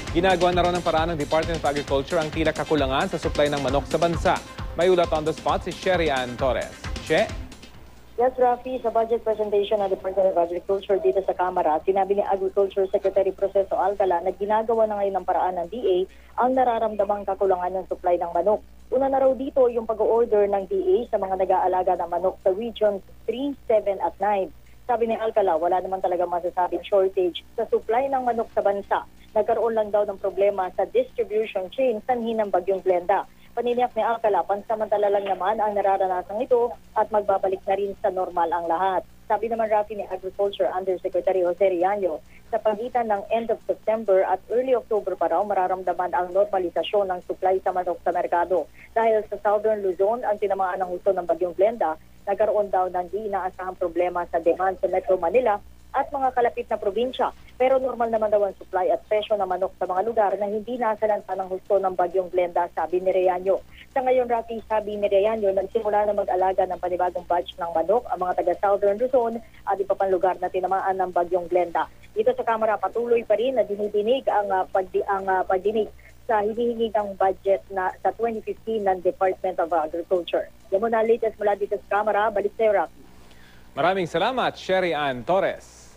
Ginagawa na raw ng paraan ng Department of Agriculture ang tila kakulangan sa supply ng manok sa bansa. May ulat on the spot si Sherry Ann Torres. She? Yes, Rafi, sa budget presentation ng Department of Agriculture dito sa Kamara, sinabi ni Agriculture Secretary Proceso Alcala na ginagawa na ngayon ng paraan ng DA ang nararamdamang kakulangan ng supply ng manok. Una na raw dito yung pag-order ng DA sa mga nag-aalaga ng manok sa Regions 3, 7 at 9. Sabi ni Alcala, wala naman talaga masasabing shortage sa supply ng manok sa bansa. Nagkaroon lang daw ng problema sa distribution chain sanhi ng Bagyong Glenda. Paniniyak ni Alcala, pansamantala lang naman ang nararanasan ito at magbabalik na rin sa normal ang lahat. Sabi naman Rafi ni Agriculture Undersecretary Jose Riaño, sa pagitan ng end of September at early October pa raw mararamdaman ang normalisasyon ng supply sa manok sa merkado. Dahil sa Southern Luzon ang tinamaan ng husto ng Bagyong Glenda, nagkaroon daw ng di inaasahang problema sa demand sa Metro Manila at mga kalapit na probinsya. Pero normal naman daw ang supply at presyo ng manok sa mga lugar na hindi nasalanta ng husto ng Bagyong Glenda, sabi ni Riaño. Sa ngayon, Rafi, sabi ni Riaño, nagsimula na mag-alaga ng panibagong batch ng manok ang mga taga-Southern Luzon at iba pang lugar na tinamaan ng Bagyong Glenda. Dito sa Kamara, patuloy pa rin na dinidinig ang pagdinig sa hinihingi ng budget na sa 2015 ng Department of Agriculture. Yan muna latest mula dito sa Kamara. Balik sa'yo, Rafi. Maraming salamat, Sherry Ann Torres.